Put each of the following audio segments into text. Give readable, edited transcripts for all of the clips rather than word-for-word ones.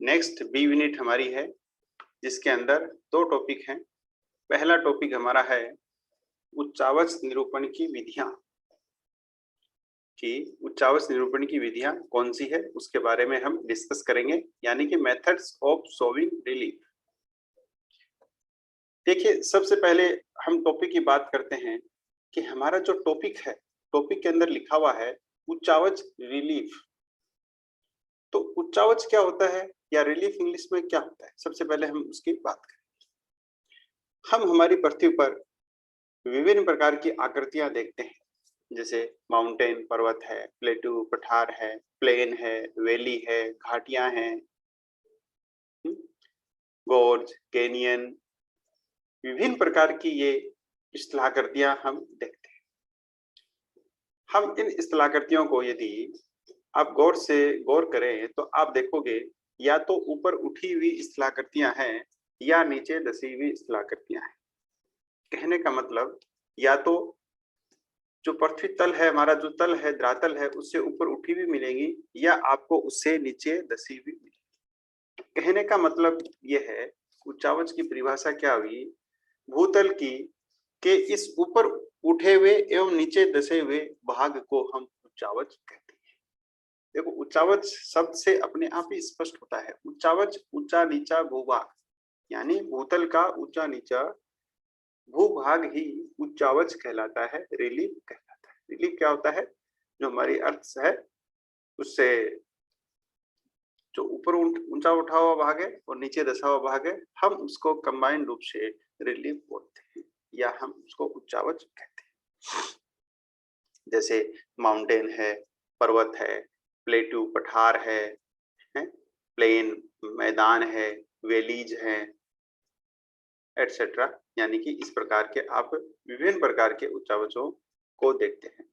Next B unit हमारी है, जिसके अंदर दो टॉपिक हैं। पहला टॉपिक हमारा है उच्चावच निरूपण की विधियां, कि उच्चावच निरूपण की विधियां कौन सी है उसके बारे में हम डिस्कस करेंगे, यानी कि मेथड्स ऑफ सोविंग रिलीफ। देखिए, सबसे पहले हम टॉपिक की बात करते हैं कि हमारा जो टॉपिक है, टॉपिक के अंदर लिखा हुआ है उच्चावच रिलीफ। तो उच्चावच क्या होता है या रिलीफ इंग्लिश में क्या होता है, सबसे पहले हम उसकी बात करें। हम हमारी पृथ्वी पर विभिन्न प्रकार की आकृतियां देखते हैं, जैसे माउंटेन पर्वत है, प्लेटू पठार है, प्लेन है, वैली है, घाटियां हैं, गोर्ज, कैनियन, विभिन्न प्रकार की ये स्थलाकृतियां हम देखते हैं। हम इन स्थलाकृतियों को यदि आप गौर से गौर करें तो आप देखोगे या तो ऊपर उठी हुई स्थलाकृतियां हैं या नीचे धसी हुई स्थलाकृतियां हैं। कहने का मतलब या तो जो पृथ्वी तल है, हमारा जो तल है, धरातल है, उससे ऊपर उठी हुई मिलेंगी या आपको उससे नीचे धसी हुई मिलेगी। कहने का मतलब यह है, उच्चावच की परिभाषा क्या हुई, भूतल की के इस ऊपर उठे हुए एवं नीचे धसे हुए भाग को हम उच्चावच कहते हैं। देखो, उच्चावच शब्द से अपने आप ही स्पष्ट होता है। उच्चावच ऊंचा नीचा भूभाग, यानी भूतल का ऊंचा नीचा भूभाग ही उच्चावच कहलाता है, रिलीफ कहलाता है। रिलीफ क्या होता है, जो हमारी अर्थ है उससे जो ऊपर ऊंचा उठा हुआ भाग है और नीचे धसा हुआ भाग है, हम उसको कंबाइंड रूप से रिलीफ बोलते हैं या हम उसको उच्चावच कहते हैं। जैसे माउंटेन है, पर्वत है, प्लेटू पठार है, प्लेन मैदान है, वैलीज है, एटसेट्रा। यानी कि इस प्रकार के आप विभिन्न प्रकार के उच्चावचों को देखते हैं।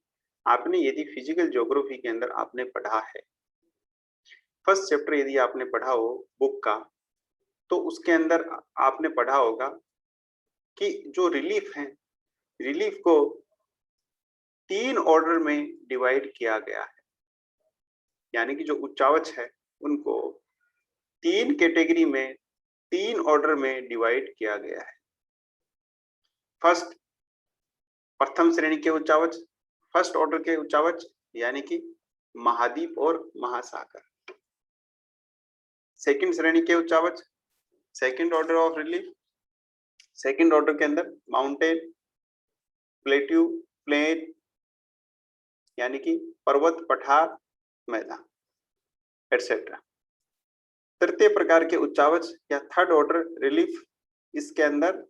आपने यदि फिजिकल ज्योग्राफी के अंदर आपने पढ़ा है, फर्स्ट चैप्टर यदि आपने पढ़ा हो बुक का, तो उसके अंदर आपने पढ़ा होगा कि जो रिलीफ है, रिलीफ को 3 ऑर्डर में डिवाइड किया गया है। यानी कि जो उच्चावच है उनको 3 कैटेगरी में, 3 ऑर्डर में डिवाइड किया गया है। फर्स्ट, प्रथम श्रेणी के उच्चावच, फर्स्ट ऑर्डर के उच्चावच, यानी कि महाद्वीप और महासागर। सेकंड श्रेणी के उच्चावच, second order of relief, second order के अंदर माउंटेन, प्लेट्यू, प्लेन, यानी कि पर्वत पठार मैदान, एटसेट्रा। तृतीय प्रकार के उच्चावच या थर्ड ऑर्डर रिलीफ, इसके अंदर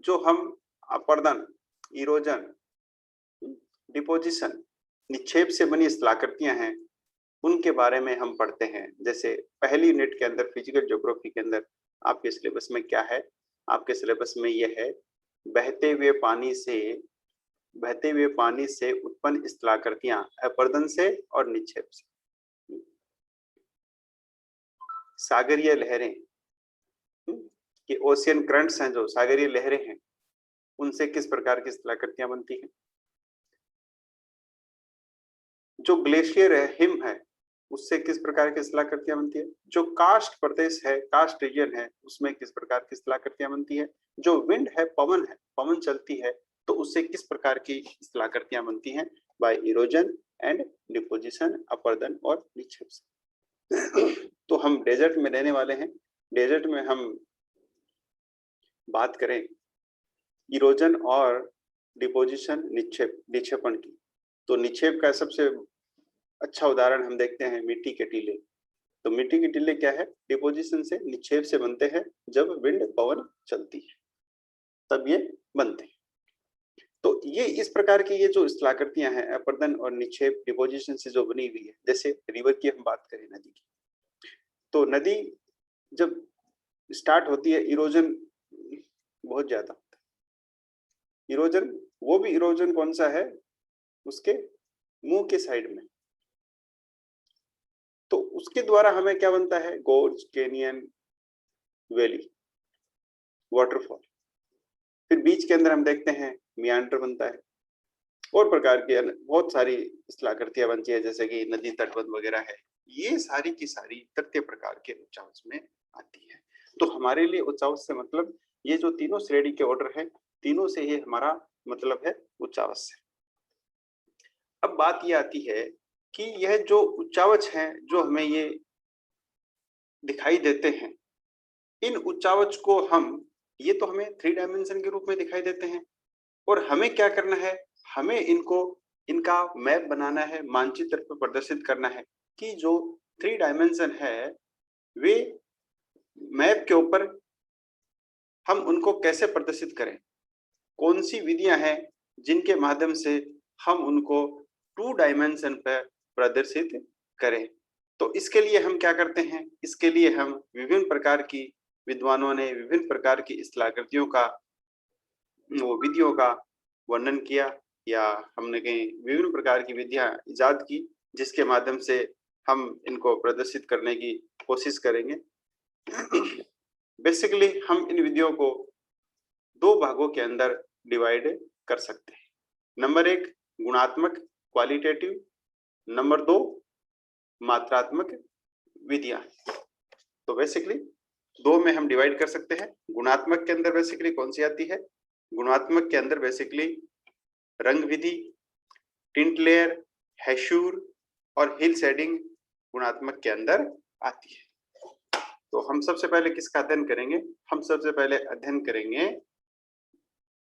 जो हम अपर्दन, इरोजन, डिपोजिशन, निक्षेप से बनी स्थलाकृतियां हैं, उनके बारे में हम पढ़ते हैं। जैसे पहली यूनिट के अंदर फिजिकल ज्योग्राफी के अंदर आपके सिलेबस में क्या है, आपके सिलेबस में यह है बहते हुए पानी से उत्पन्न स्थलाकृतियां अपर्दन से और निक्षेप से। सागरीय लहरें, कि ओशियन करंट्स हैं, जो सागरीय लहरें हैं, उनसे किस प्रकार की स्थलाकृतियां बनती हैं। जो ग्लेशियर है, हिम है, उससे किस प्रकार की स्थलाकृतियां बनती है। जो कास्ट प्रदेश है, कास्ट रीजन है, उसमें किस प्रकार की स्थलाकृतियां बनती है। जो विंड है, पवन चलती है, तो उससे किस प्रकार की स्थलाकृतियां बनती हैं, बाय इरोजन एंड डिपोजिशन, अपर्दन और निक्षेप से। तो हम डेजर्ट में रहने वाले हैं। डेजर्ट में हम बात करें इरोजन और डिपोजिशन, निक्षेपण की, तो निक्षेप का सबसे अच्छा उदाहरण हम देखते हैं मिट्टी के टीले। तो मिट्टी के टीले क्या है, डिपोजिशन से, निक्षेप से बनते हैं। जब विंड, पवन चलती है तब ये बनते हैं। तो ये इस प्रकार की ये जो स्थलाकृतियां हैं, अपर्दन और निक्षेप, डिपोजिशन से जो बनी हुई है। जैसे रिवर की हम बात करें, नदी की, तो नदी जब स्टार्ट होती है, इरोजन बहुत ज्यादा होता है। इरोजन, वो भी इरोजन कौन सा है, उसके मुंह के साइड में, तो उसके द्वारा हमें क्या बनता है, गोर्ज, कैनियन, वैली, वाटरफॉल। फिर बीच के अंदर हम देखते हैं मियांडर बनता है, और प्रकार की बहुत सारी स्थलाकृतियां बनती है, जैसे कि नदी तटबंध वगैरह है, ये सारी की सारी तृतीय प्रकार के उच्चावच में आती है। तो हमारे लिए उच्चावच से मतलब ये जो तीनों श्रेणी के ऑर्डर है, तीनों से ही हमारा मतलब है उच्चावच से। अब बात ये आती है कि यह जो उच्चावच है, जो हमें ये दिखाई देते हैं, इन उच्चावच को ये तो हमें 3 डायमेंशन के रूप में दिखाई देते हैं, और हमें क्या करना है, हमें इनका मैप बनाना है, मानचित्र पर प्रदर्शित करना है कि जो 3 डायमेंशन है वे मैप के ऊपर हम उनको कैसे प्रदर्शित करें, कौन सी विधियां हैं जिनके माध्यम से हम उनको 2 डायमेंशन पर प्रदर्शित करें। तो इसके लिए हम क्या करते हैं, इसके लिए हम विभिन्न प्रकार की विद्वानों ने विभिन्न प्रकार की स्थलाकृतियों का विधियों का वर्णन किया, या हमने कहीं विभिन्न प्रकार की विधियां इजाद की जिसके माध्यम से हम इनको प्रदर्शित करने की कोशिश करेंगे। बेसिकली हम इन विधियों को 2 भागों के अंदर डिवाइड कर सकते हैं। नंबर 1 गुणात्मक क्वालिटेटिव, नंबर 2 मात्रात्मक विधियां। तो बेसिकली 2 में हम डिवाइड कर सकते हैं। गुणात्मक के अंदर बेसिकली कौन सी आती है, गुणात्मक के अंदर बेसिकली रंग विधि, टिंट लेयर, हैशूर और हिल शेडिंग गुणात्मक के अंदर आती है। तो हम सबसे पहले किसका अध्ययन करेंगे, हम सबसे पहले अध्ययन करेंगे